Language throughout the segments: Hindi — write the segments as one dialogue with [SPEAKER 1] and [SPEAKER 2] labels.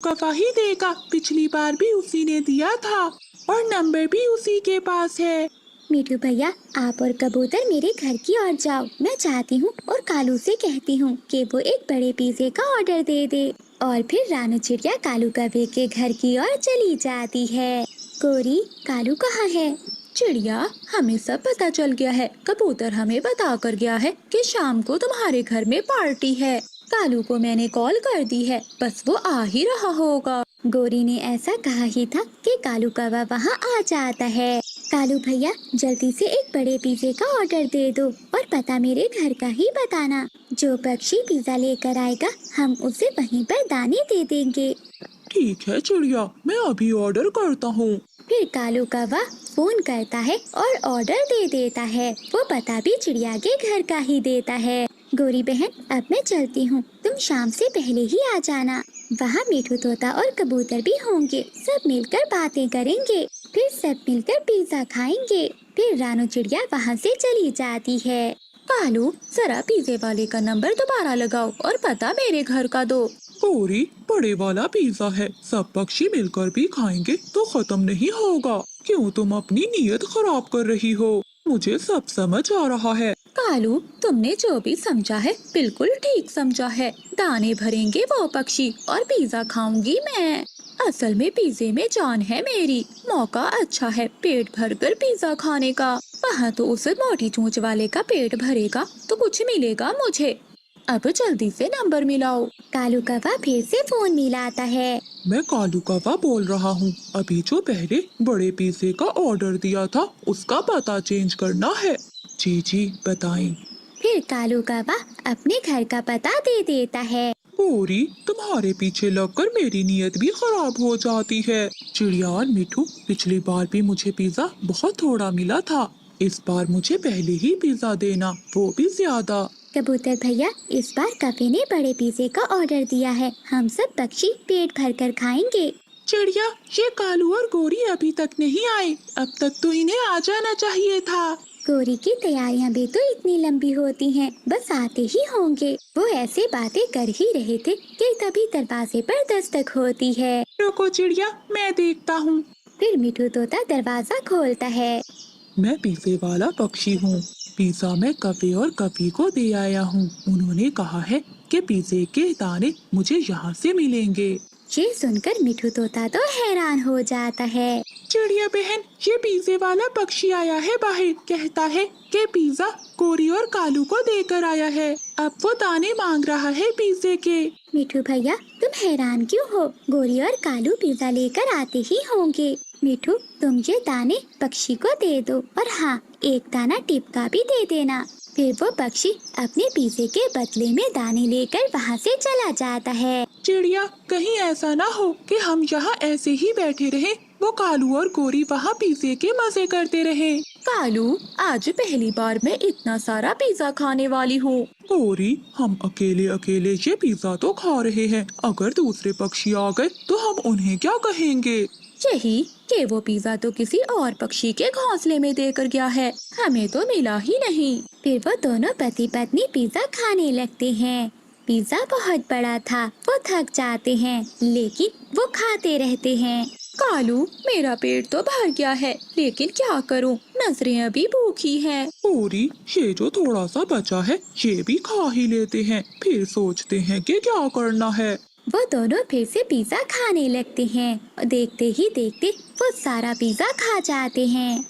[SPEAKER 1] गवाही देगा, पिछली बार भी उसी ने दिया था और नंबर भी उसी के पास है।
[SPEAKER 2] मिठू भैया, आप और कबूतर मेरे घर की ओर जाओ। मैं चाहती हूँ और कालू से कहती हूँ कि वो एक बड़े पिज्जे का ऑर्डर दे दे। और फिर रानू चिड़िया कालू कौवे के घर की ओर चली जाती है। गोरी, कालू कहाँ है?
[SPEAKER 3] चिड़िया, हमें सब पता चल गया है। कबूतर हमें बता कर गया है कि शाम को तुम्हारे घर में पार्टी है। कालू को मैंने कॉल कर दी है, बस वो आ ही रहा होगा।
[SPEAKER 2] गोरी ने ऐसा कहा ही था कि कालू कौवा वहाँ आ जाता है। कालू भैया, जल्दी से एक बड़े पिज्जे का ऑर्डर दे दो और पता मेरे घर का ही बताना। जो पक्षी पिज्जा लेकर आएगा हम उसे वहीं पर दाने दे देंगे।
[SPEAKER 1] ठीक है चिड़िया, मैं अभी ऑर्डर करता हूँ।
[SPEAKER 2] फिर कालू कौवा फोन करता है और ऑर्डर दे देता है। वो पता भी चिड़िया के घर का ही देता है। गोरी बहन, अब मैं चलती हूँ, तुम शाम से पहले ही आ जाना। वहाँ मीठू तोता और कबूतर भी होंगे, सब मिलकर बातें करेंगे, फिर सब मिलकर पिज्जा खाएंगे। फिर रानू चिड़िया वहाँ से चली जाती है।
[SPEAKER 3] कालू, जरा पिज्जे वाले का नंबर दोबारा लगाओ और पता मेरे घर का दो।
[SPEAKER 1] गोरी, बड़े वाला पिज्जा है, सब पक्षी मिलकर भी खाएंगे तो खत्म नहीं होगा। क्यों तुम अपनी नीयत खराब कर रही हो? मुझे सब समझ आ रहा है।
[SPEAKER 3] कालू, तुमने जो भी समझा है बिल्कुल ठीक समझा है। दाने भरेंगे वो पक्षी और पिज्जा खाऊंगी मैं। असल में पिज्जे में जान है मेरी। मौका अच्छा है पेट भरकर पिज्जा खाने का। वहाँ तो उस मोटी चोंच वाले का पेट भरेगा तो कुछ मिलेगा मुझे। अब जल्दी से नंबर मिलाओ।
[SPEAKER 2] कालू कौवा फिर से फोन मिलाता है।
[SPEAKER 1] मैं कालू कौवा बोल रहा हूँ। अभी जो पहले बड़े पिज्जे का ऑर्डर दिया था उसका पता चेंज करना है। जी बताएं।
[SPEAKER 2] फिर कालू कौवा अपने घर का पता दे देता है।
[SPEAKER 1] गोरी, तुम्हारे पीछे लगकर मेरी नीयत भी खराब हो जाती है। चिड़िया और मिठू, पिछली बार भी मुझे पिज्जा बहुत थोड़ा मिला था, इस बार मुझे पहले ही पिज्जा देना, वो भी ज्यादा।
[SPEAKER 2] कबूतर भैया, इस बार कौवे ने बड़े पिज्जे का ऑर्डर दिया है, हम सब पक्षी पेट भर कर खाएंगे।
[SPEAKER 1] चिड़िया, ये कालू और गोरी अभी तक नहीं आए, अब तक तो इन्हें आ जाना चाहिए था।
[SPEAKER 2] गोरी की तैयारियां भी तो इतनी लंबी होती हैं, बस आते ही होंगे। वो ऐसे बातें कर ही रहे थे कि तभी दरवाजे पर दस्तक होती है।
[SPEAKER 1] रुको चिड़िया, मैं देखता हूँ।
[SPEAKER 2] फिर मिठू तोता दरवाजा खोलता है।
[SPEAKER 1] मैं पिज्जे वाला पक्षी हूँ। पिज्जा मैं कौवे और कवि को दे आया हूँ। उन्होंने कहा है कि पिज्जे के दाने मुझे यहाँ से मिलेंगे।
[SPEAKER 2] ये सुनकर मिठू तोता तो हैरान हो जाता है।
[SPEAKER 1] चिड़िया बहन, ये पिज्जे वाला पक्षी आया है बाहर, कहता है कि पिज्जा गोरी और कालू को देकर आया है। अब वो दाने मांग रहा है पिज्जे के।
[SPEAKER 2] मिठू भैया, तुम हैरान क्यों हो? गोरी और कालू पिज्जा लेकर आते ही होंगे। मिठू, तुम ये दाने पक्षी को दे दो और हाँ, एक दाना टिप का भी दे देना। फिर वो पक्षी अपने पिज्जे के बदले में दाने लेकर वहाँ से चला जाता है।
[SPEAKER 1] चिड़िया, कहीं ऐसा ना हो कि हम यहाँ ऐसे ही बैठे रहे, वो कालू और गोरी वहाँ पिज्जे के मजे करते रहे।
[SPEAKER 3] कालू, आज पहली बार मैं इतना सारा पिज्जा खाने वाली हूँ।
[SPEAKER 1] गोरी, हम अकेले अकेले ये पिज्जा तो खा रहे हैं, अगर दूसरे पक्षी आ गए तो हम उन्हें क्या कहेंगे?
[SPEAKER 3] यही कि वो पिज्जा तो किसी और पक्षी के घोंसले में देकर गया है, हमें तो मिला ही नहीं।
[SPEAKER 2] फिर वो दोनों पति पत्नी पिज्जा खाने लगते हैं। पिज्जा बहुत बड़ा था, वो थक जाते हैं, लेकिन वो खाते रहते हैं।
[SPEAKER 3] कालू, मेरा पेट तो भर गया है, लेकिन क्या करूं, नजरें अभी भूखी हैं।
[SPEAKER 1] गोरी, ये जो थोड़ा सा बचा है ये भी खा ही लेते हैं, फिर सोचते हैं कि क्या करना है।
[SPEAKER 2] वो दोनों फिर से पिज्जा खाने लगते हैं। देखते ही देखते वो सारा पिज्जा खा जाते हैं।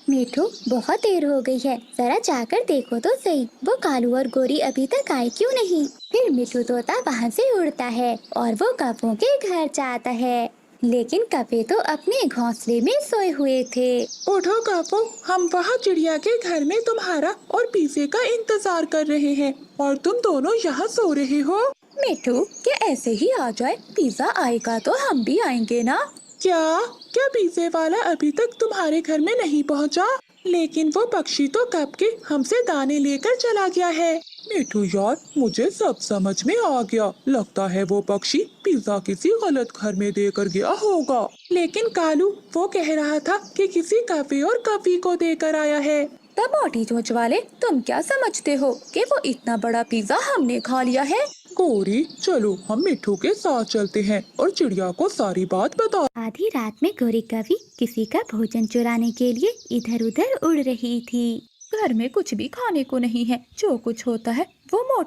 [SPEAKER 2] मिठू, बहुत देर हो गई है, जरा जाकर देखो तो सही, वो कालू और गोरी अभी तक आए क्यों नहीं। फिर मिठू तोता वहाँ से उड़ता है और वो कौवों के घर जाता है, लेकिन कौवे तो अपने घोंसले में सोए हुए थे।
[SPEAKER 1] उठो कौवो, हम वहाँ चिड़िया के घर में तुम्हारा और पिज्जे का इंतजार कर रहे हैं और तुम दोनों यहाँ सो रहे हो।
[SPEAKER 3] मिठू, क्या ऐसे ही आ जाए? पिज्जा आएगा तो हम भी आएंगे ना?
[SPEAKER 1] क्या क्या पिज्जे वाला अभी तक तुम्हारे घर में नहीं पहुँचा? लेकिन वो पक्षी तो कब के हमसे दाने लेकर चला गया है। मिठू यार, मुझे सब समझ में आ गया, लगता है वो पक्षी पिज्जा किसी गलत घर में देकर गया होगा। लेकिन कालू, वो कह रहा था कि किसी कौवे और कवि को देकर आया है।
[SPEAKER 3] तब मोटी चोंच वाले, तुम क्या समझते हो कि वो इतना बड़ा पिज्जा हमने खा लिया है?
[SPEAKER 1] गौरी चलो हम मिठू के साथ चलते हैं और चिड़िया को सारी बात बता।
[SPEAKER 2] आधी रात में गौरी कवि किसी का भोजन चुराने के लिए इधर उधर उड़ रही थी।
[SPEAKER 3] घर में कुछ भी खाने को नहीं है, जो कुछ होता है वो मोटू